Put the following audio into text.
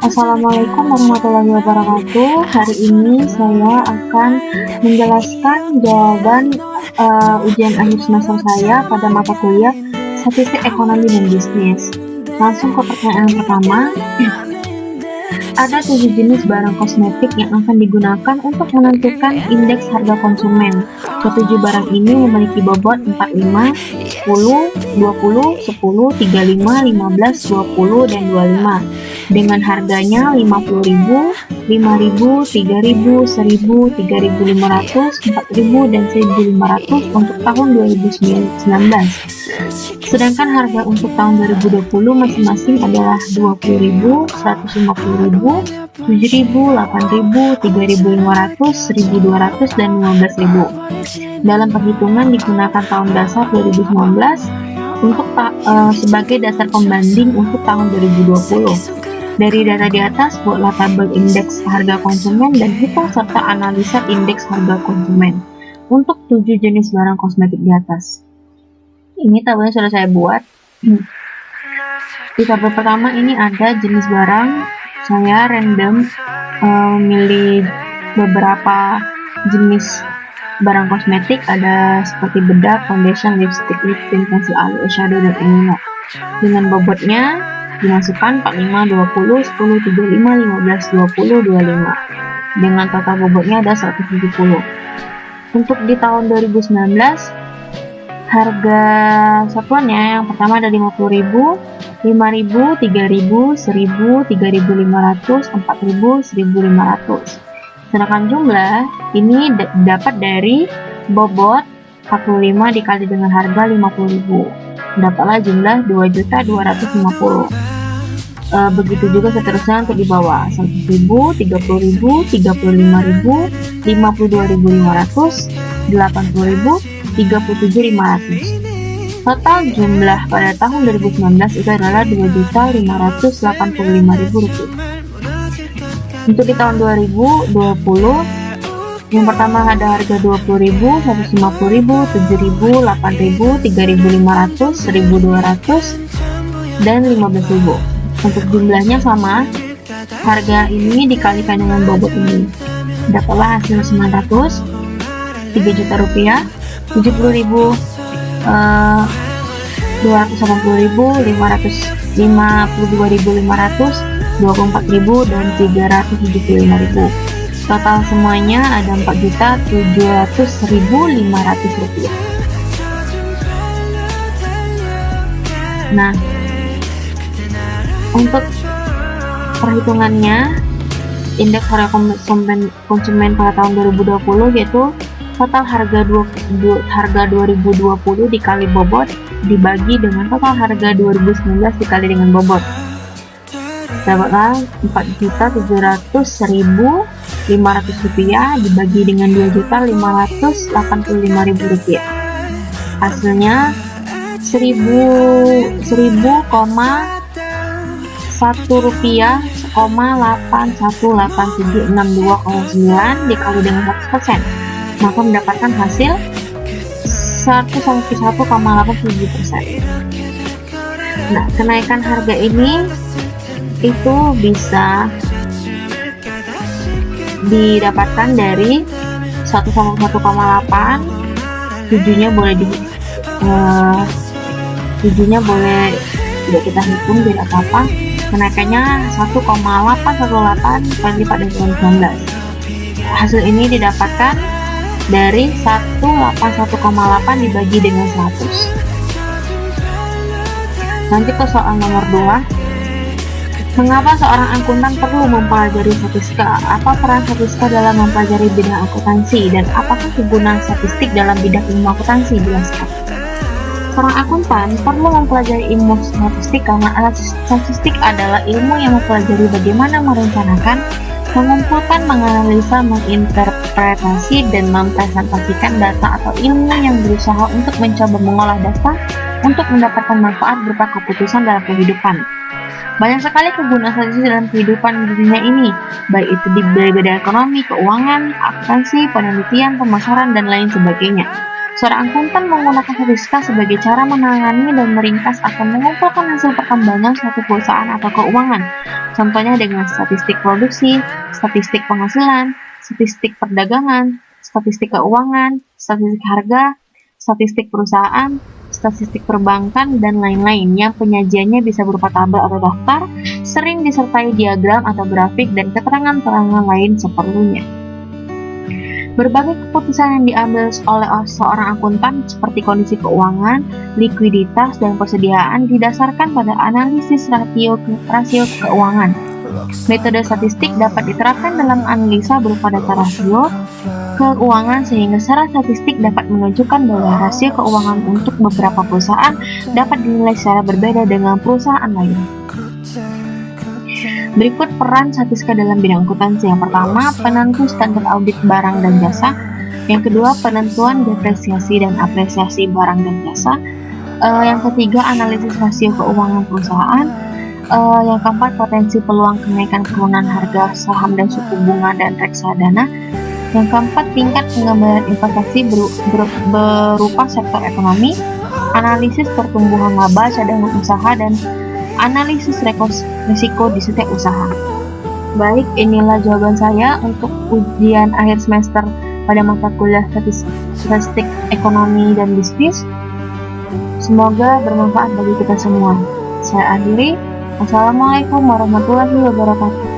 Assalamualaikum warahmatullahi wabarakatuh. Hari ini saya akan menjelaskan jawaban ujian akhir semester saya pada mata kuliah Statistik Ekonomi dan Bisnis. Langsung ke pertanyaan pertama. Ada 7 jenis barang kosmetik yang akan digunakan untuk menentukan indeks harga konsumen. Ketujuh barang ini memiliki bobot 45, 10, 20, 10, 35, 15, 20, dan 25. Dengan harganya 50.000, 5.000, 3.000, 1.000, 3.500, 4.000, dan 1.500 untuk tahun 2019. Sedangkan harga untuk tahun 2020 masing-masing adalah 20.000, 150.000, 7.000, 8.000, 3.500, 1.200, dan 15.000. Dalam perhitungan digunakan tahun dasar 2019 untuk sebagai dasar pembanding untuk tahun 2020. Dari data di atas, buatlah tabel indeks harga konsumen dan hitung serta analisa indeks harga konsumen untuk 7 jenis barang kosmetik di atas. Ini tabelnya sudah saya buat. Di tabel pertama ini ada jenis barang. Saya random memilih beberapa jenis barang kosmetik, ada seperti bedak, foundation, lipstick, lip tint, pensil alis, eyeshadow, dan eyeliner. Dengan bobotnya dimasukkan 45, 20, 10, 35, 15, 20, 25. Dengan total bobotnya ada 170. Untuk di tahun 2019, harga satuannya yang pertama ada 50.000, 5.000, 3.000, 1.000, 3.500, 4.000, 1.500. Sedangkan jumlah ini dapat dari bobot 45 dikali dengan harga 50.000. Dapatlah jumlah 2.250.000. Begitu juga seterusnya untuk di bawah 100.000, 30.000, 35.000, 52.500, 80.000, 37.500. Total jumlah pada tahun 2019 itu adalah 2.585.000 rupiah. Untuk di tahun 2020, yang pertama ada harga 20.000, 150.000, 7.000, 8.000, 3.500, 1.200, dan 15.000. Untuk jumlahnya sama, harga ini dikalikan dengan bobot ini, dapatlah hasil 900, 3 juta rupiah, 70.000, 280.000, 552.500, 24.000, dan 375.000. Total semuanya ada 4.700.500 rupiah. Nah, untuk perhitungannya, indeks harga konsumen pada tahun 2020 yaitu total harga 2020 dikali bobot dibagi dengan total harga 2019 dikali dengan bobot. Dapatlah 4.700.500 rupiah dibagi dengan 2.585.000 rupiah. Hasilnya 1.000,1 rupiah, 818.762,9 dikali dengan 100%, maka mendapatkan hasil 101,87%. Nah, kenaikan harga ini itu bisa didapatkan dari 101,8, tujuhnya boleh tidak kita hitung, tidak apa-apa. Kenaikannya 1,818 kali lipat dari 2019. Hasil ini didapatkan dari 181,8 dibagi dengan 100. Nanti ke soal nomor 2. Mengapa seorang akuntan perlu mempelajari statistika? Apa peran statistika dalam mempelajari bidang akuntansi? Dan apakah kegunaan statistik dalam bidang ilmu akuntansi? Jelaskan. Seorang akuntan perlu mempelajari ilmu statistik karena statistik adalah ilmu yang mempelajari bagaimana merencanakan, mengumpulkan, menganalisa, menginterpretasi, dan mempresentasikan data atau ilmu yang berusaha untuk mencoba mengolah data untuk mendapatkan manfaat berupa keputusan dalam kehidupan. Banyak sekali kegunaan statistik dalam kehidupan di dunia ini, baik itu di bidang ekonomi, keuangan, akuntansi, penelitian, pemasaran, dan lain sebagainya. Seorang akuntan menggunakan statistika sebagai cara menangani dan meringkas atau mengumpulkan hasil perkembangan suatu perusahaan atau keuangan. Contohnya dengan statistik produksi, statistik penghasilan, statistik perdagangan, statistik keuangan, statistik harga, statistik perusahaan, statistik perbankan, dan lain-lain yang penyajiannya bisa berupa tabel atau daftar, sering disertai diagram atau grafik dan keterangan-keterangan lain seperlunya. Berbagai keputusan yang diambil oleh seorang akuntan seperti kondisi keuangan, likuiditas, dan persediaan didasarkan pada analisis rasio keuangan. Metode statistik dapat diterapkan dalam analisa berupa data rasio keuangan sehingga secara statistik dapat menunjukkan bahwa rasio keuangan untuk beberapa perusahaan dapat dinilai secara berbeda dengan perusahaan lain. Berikut peran statistika dalam bidang akuntansi. Yang pertama, penentu standar audit barang dan jasa. Yang kedua, penentuan depresiasi dan apresiasi barang dan jasa. Yang ketiga, analisis rasio keuangan perusahaan. Yang keempat, potensi peluang kenaikan turunan harga saham dan suku bunga dan reksadana. Yang keempat, tingkat pengembalian investasi berupa sektor ekonomi, analisis pertumbuhan laba cadangan usaha, dan analisis risiko di setiap usaha. Baik, inilah jawaban saya untuk ujian akhir semester pada mata kuliah statistik ekonomi dan bisnis. Semoga bermanfaat bagi kita semua. Saya akhiri. Assalamualaikum warahmatullahi wabarakatuh.